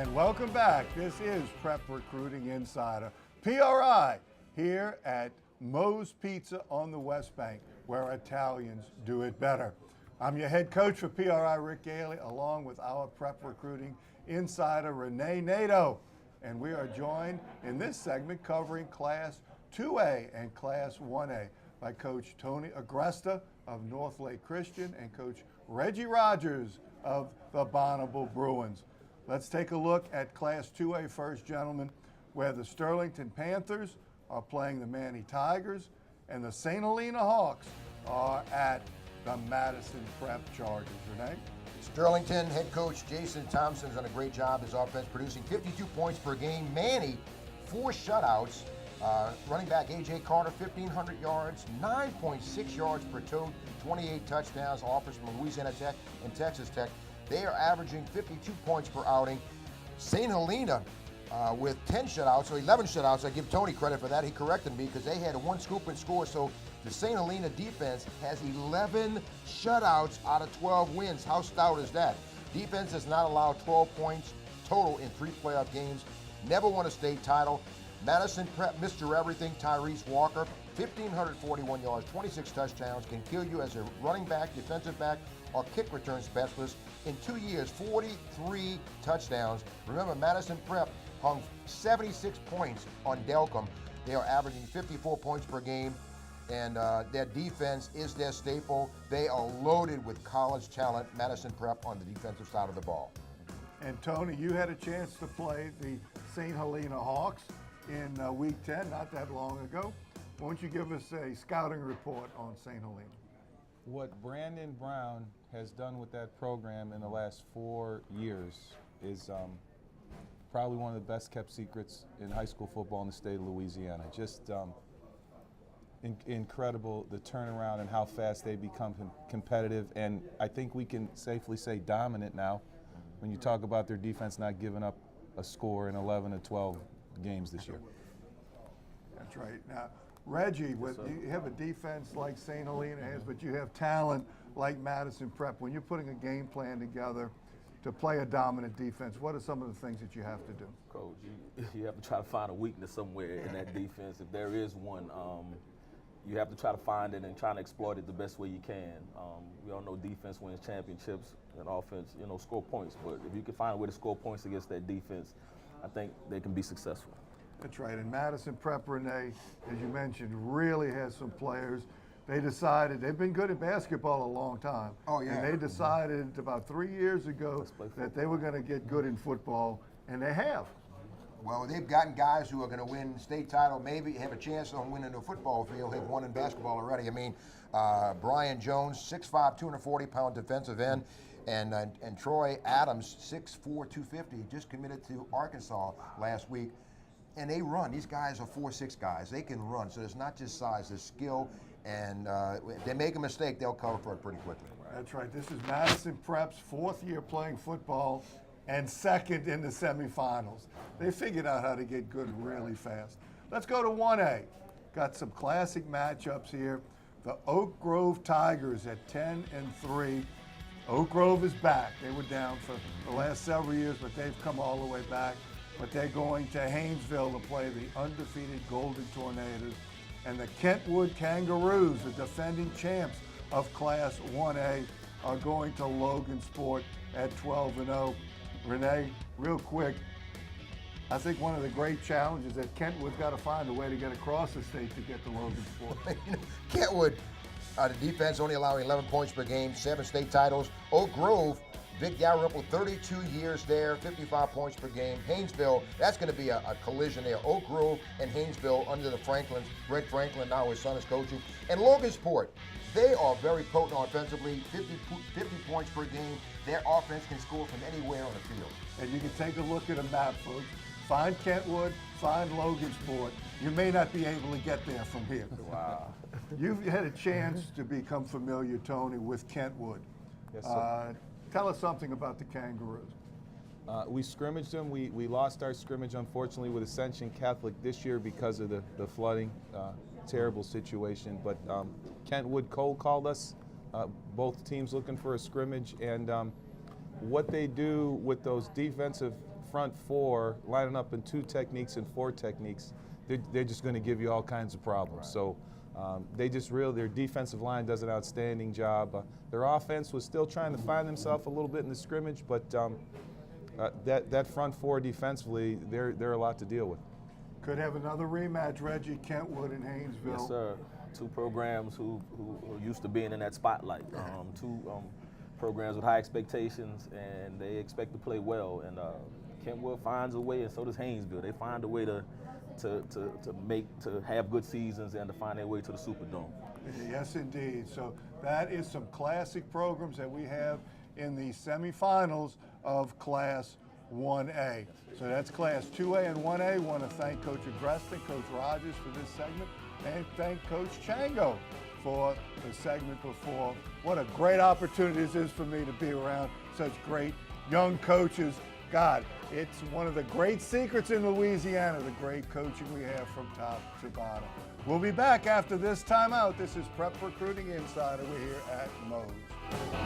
And welcome back. This is Prep Recruiting Insider, PRI, here at Moe's Pizza on the West Bank, where Italians do it better. I'm your head coach for PRI, Rick Gailey, along with our Prep Recruiting Insider, Rene Nato. And we are joined in this segment covering Class 2A and Class 1A by Coach Tony Agresta of Northlake Christian and Coach Reggie Rogers of the Bonnabel Bruins. Let's take a look at Class 2A first, gentlemen, where the Sterlington Panthers are playing the Manny Tigers and the St. Helena Hawks are at the Madison Prep Chargers. Renee? Sterlington head coach Jason Thompson's done a great job. His offense producing 52 points per game. Manny, 4 shutouts. Running back A.J. Carter, 1,500 yards, 9.6 yards per tote, 28 touchdowns. Offers from Louisiana Tech and Texas Tech. They are averaging 52 points per outing. St. Helena with 10 shutouts, so 11 shutouts. I give Tony credit for that. He corrected me because they had a 1 scoop and score. So the St. Helena defense has 11 shutouts out of 12 wins. How stout is that? Defense has not allowed 12 points total in 3 playoff games. Never won a state title. Madison Prep, Mr. Everything, Tyrese Walker, 1,541 yards, 26 touchdowns, can kill you as a running back, defensive back, or kick return specialist. In 2 years, 43 touchdowns. Remember, Madison Prep hung 76 points on Delcom. They are averaging 54 points per game, and their defense is their staple. They are loaded with college talent, Madison Prep, on the defensive side of the ball. And Tony, you had a chance to play the St. Helena Hawks in Week 10, not that long ago. Why don't you give us a scouting report on St. Helena? What Brandon Brown has done with that program in the last 4 years is probably one of the best kept secrets in high school football in the state of Louisiana. Just incredible, the turnaround and how fast they become competitive, and I think we can safely say dominant now when you talk about their defense not giving up a score in 11 to 12 games this year. That's right. Now, Reggie, you have a defense like St. Helena has, but you have talent like Madison Prep. When you're putting a game plan together to play a dominant defense, what are some of the things that you have to do? Coach, you have to try to find a weakness somewhere in that defense. If there is one, you have to try to find it and try to exploit it the best way you can. We all know defense wins championships and offense, score points. But if you can find a way to score points against that defense, I think they can be successful. That's right. And Madison Prep, Rene, as you mentioned, really has some players. They decided, they've been good at basketball a long time. Oh, yeah. And they decided about 3 years ago that they were going to get good in football, and they have. Well, they've gotten guys who are going to win state title, maybe have a chance on winning the football field. They've won in basketball already. I mean, Brian Jones, 6'5", 240-pound defensive end, and Troy Adams, 6'4", 250, just committed to Arkansas last week. And they run. These guys are 4'6" guys. They can run. So it's not just size, it's skill. And if they make a mistake, they'll cover for it pretty quickly. That's right. This is Madison Prep's 4th year playing football and 2nd in the semifinals. They figured out how to get good really fast. Let's go to 1A. Got some classic matchups here. The Oak Grove Tigers at 10-3. Oak Grove is back. They were down for the last several years, but they've come all the way back. But they're going to Haynesville to play the undefeated Golden Tornadoes. And the Kentwood Kangaroos, the defending champs of Class 1A, are going to Logansport at 12-0. Rene, real quick, I think one of the great challenges that Kentwood's got to find a way to get across the state to get to Logansport. Kentwood, the defense only allowing 11 points per game, 7 state titles. Oak Grove, Vic Dalrymple, 32 years there, 55 points per game. Haynesville, that's going to be a collision there. Oak Grove and Haynesville under the Franklins. Brett Franklin, now his son is coaching. And Logansport, they are very potent offensively, 50 points per game. Their offense can score from anywhere on the field. And you can take a look at a map, folks. Find Kentwood, find Logansport. You may not be able to get there from here. Wow. You've had a chance to become familiar, Tony, with Kentwood. Yes, sir. Tell us something about the Kangaroos. We scrimmaged them. We lost our scrimmage, unfortunately, with Ascension Catholic this year because of the flooding. Terrible situation. But Kentwood cold called us, both teams looking for a scrimmage. And what they do with those defensive front four lining up in 2 techniques and 4 techniques, they're just going to give you all kinds of problems. So their defensive line does an outstanding job. Their offense was still trying to find themselves a little bit in the scrimmage, but that front four defensively, they're a lot to deal with. Could have another rematch, Reggie, Kentwood and Haynesville. Yes, sir. 2 programs who are used to being in that spotlight. 2 programs with high expectations, and they expect to play well. And Kentwood finds a way, and so does Haynesville. They find a way to have good seasons and to find their way to the Superdome. Yes, indeed. So that is some classic programs that we have in the semifinals of Class 1A. So that's Class 2A and 1A. Want to thank Coach Agresta and Coach Rogers for this segment, and thank Coach Chango for the segment before. What a great opportunity this is for me to be around such great young coaches. God, it's one of the great secrets in Louisiana, the great coaching we have from top to bottom. We'll be back after this timeout. This is Prep Recruiting Insider. We're here at Moe's.